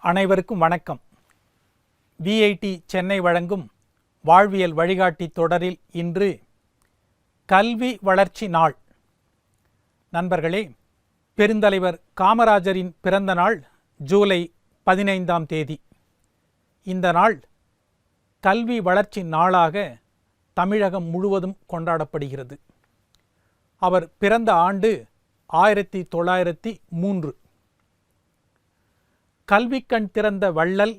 அனைவருக்கும் வணக்கம். விஐடி சென்னை வழங்கும் வாழ்வியல் வழிகாட்டி தொடரில் இன்று கல்வி வளர்ச்சி நாள். நண்பர்களே, பெருந்தலைவர் காமராஜரின் பிறந்த நாள் ஜூலை 15ஆம் தேதி. இந்த நாள் கல்வி வளர்ச்சி நாளாக தமிழகம் முழுவதும் கொண்டாடப்படுகிறது. அவர் பிறந்த ஆண்டு 1903. கல்வி கண் திறந்த வள்ளல்,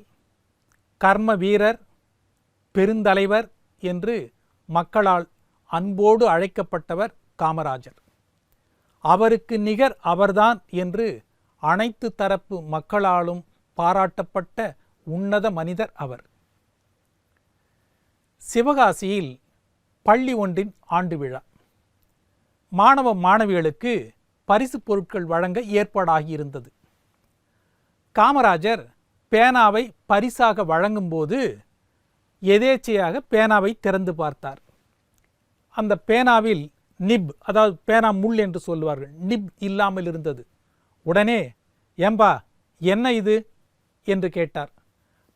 கர்ம வீரர், பெருந்தலைவர் என்று மக்களால் அன்போடு அழைக்கப்பட்டவர் காமராஜர். அவருக்கு நிகர் அவர்தான் என்று அனைத்து தரப்பு மக்களாலும் பாராட்டப்பட்ட உன்னத மனிதர் அவர். சிவகாசியில் பள்ளி ஒன்றின் ஆண்டு விழா. மாணவ மாணவிகளுக்கு பரிசு பொருட்கள் வழங்க ஏற்பாடாகியிருந்தது. காமராஜர் பேனாவை பரிசாக வழங்கும்போது எதேச்சையாக பேனாவை திறந்து பார்த்தார். அந்த பேனாவில் நிப், அதாவது பேனா முள் என்று சொல்லுவார்கள், நிப் இல்லாமல் இருந்தது. உடனே, ஏம்பா என்ன இது என்று கேட்டார்.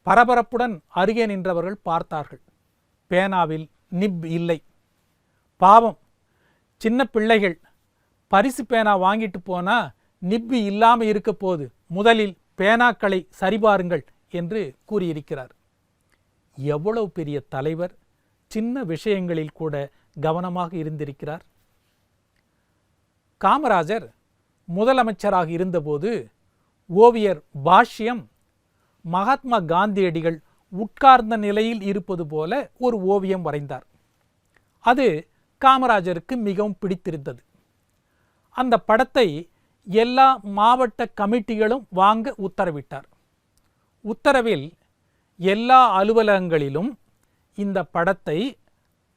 பரபரப்புடன் அருகே நின்றவர்கள் பார்த்தார்கள். பேனாவில் நிப் இல்லை. பாவம், சின்ன பிள்ளைகள் பரிசு பேனா வாங்கிட்டு போனா நிப்பு இல்லாமல் இருக்க போது, முதலில் பேனாக்களை சரிபாருங்கள் என்று கூறியிருக்கிறார். எவ்வளவு பெரிய தலைவர், சின்ன விஷயங்களில் கூட கவனமாக இருந்திருக்கிறார். காமராஜர் முதலமைச்சராக இருந்தபோது ஓவியர் பாஷ்யம் மகாத்மா காந்தியடிகள் உட்கார்ந்த நிலையில் இருப்பது போல ஒரு ஓவியம் வரைந்தார். அது காமராஜருக்கு மிகவும் பிடித்திருந்தது. அந்த படத்தை எல்லா மாவட்ட கமிட்டிகளும் வாங்க உத்தரவிட்டார். உத்தரவில் எல்லா அலுவலகங்களிலும் இந்த படத்தை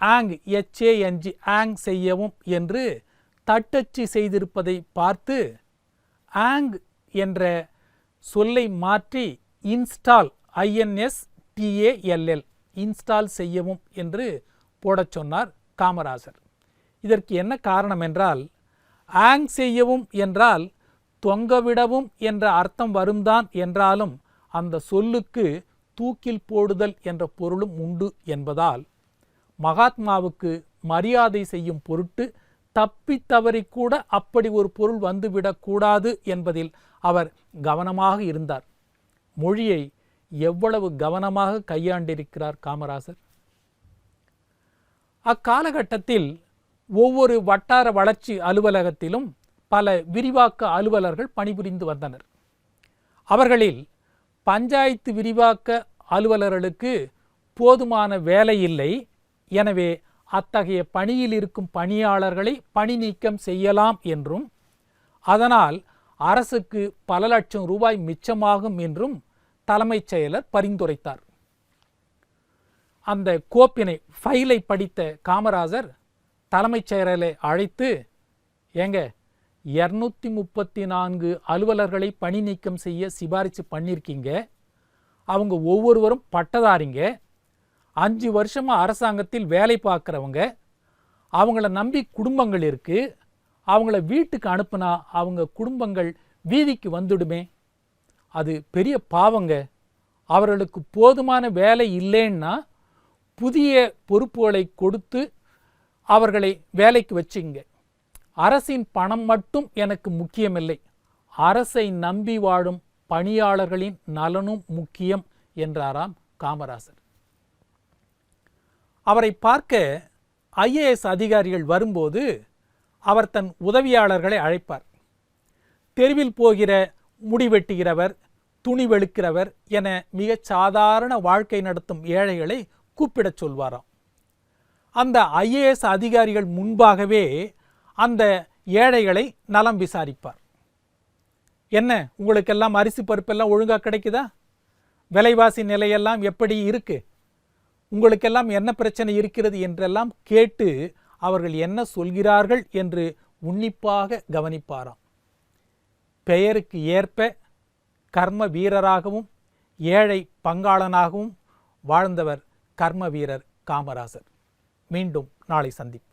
ஆங் செய்யவும் என்று தட்டச்சு செய்திருப்பதை பார்த்து ஆங் என்ற சொல்லை மாற்றி இன்ஸ்டால் இன்ஸ்டால் செய்யவும் என்று போடச் சொன்னார் காமராஜர். இதற்கு என்ன காரணம் என்றால், ஆங் செய்யவும் என்றால் தொங்கவிடவும் என்ற அர்த்தம் வரும்தான் என்றாலும் அந்த சொல்லுக்கு தூக்கில் போடுதல் என்ற பொருளும் உண்டு என்பதால் மகாத்மாவுக்கு மரியாதை செய்யும் பொருட்டு தப்பி தவறி கூட அப்படி ஒரு பொருள் வந்துவிடக்கூடாது என்பதில் அவர் கவனமாக இருந்தார். மொழியை எவ்வளவு கவனமாக கையாண்டிருக்கிறார் காமராஜர். அக்காலகட்டத்தில் ஒவ்வொரு வட்டார வளர்ச்சி அலுவலகத்திலும் பல விரிவாக்க அலுவலர்கள் பணிபுரிந்து வந்தனர். அவர்களில் பஞ்சாயத்து விரிவாக்க அலுவலர்களுக்கு போதுமான வேலை இல்லை. எனவே அத்தகைய பணியில் இருக்கும் பணியாளர்களை பணி நீக்கம் செய்யலாம் என்றும், அதனால் அரசுக்கு பல லட்சம் ரூபாய் மிச்சமாகும் என்றும் தலைமைச் செயலர் பரிந்துரைத்தார். அந்த கோப்பினை, ஃபைலை படித்த காமராஜர் தலைமைச் செயலரை அழைத்து, ஏங்க 234 அலுவலர்களை பணி நீக்கம் செய்ய சிபாரிசு பண்ணியிருக்கீங்க. அவங்க ஒவ்வொருவரும் பட்டதாரிங்க, 5 வருஷமாக அரசாங்கத்தில் வேலை பார்க்குறவங்க, அவங்கள நம்பி குடும்பங்கள் இருக்குது. அவங்கள வீட்டுக்கு அனுப்புனா அவங்க குடும்பங்கள் வீதிக்கு வந்துடுமே, அது பெரிய பாவங்க. அவர்களுக்கு போதுமான வேலை இல்லைன்னா புதிய பொறுப்புகளை கொடுத்து அவர்களை வேலைக்கு வச்சுங்க. அரசின் பணம் மட்டும் எனக்கு முக்கியமில்லை, அரசை நம்பி வாழும் பணியாளர்களின் நலனும் முக்கியம் என்றாராம் காமராஜர். அவரை பார்க்க IAS அதிகாரிகள் வரும்போது அவர் தன் உதவியாளர்களை அழைப்பார். தெருவில் போகிற முடிவெட்டுகிறவர், துணி வெளுக்கிறவர் என மிக சாதாரண வாழ்க்கை நடத்தும் ஏழைகளை கூப்பிடச் சொல்வாராம். அந்த IAS அதிகாரிகள் முன்பாகவே அந்த ஏழைகளை நலம் விசாரிப்பார். என்ன, உங்களுக்கெல்லாம் அரிசி பருப்பெல்லாம் ஒழுங்காக கிடைக்குதா? விலைவாசி நிலையெல்லாம் எப்படி இருக்கு? உங்களுக்கெல்லாம் என்ன பிரச்சனை இருக்கிறது என்றெல்லாம் கேட்டு அவர்கள் என்ன சொல்கிறார்கள் என்று உன்னிப்பாக கவனிப்பாராம். பெயருக்கு ஏற்ப கர்ம வீரராகவும் ஏழை பங்காளனாகவும் வாழ்ந்தவர் கர்ம வீரர் காமராஜர். மீண்டும் நாளை சந்திப்போம்.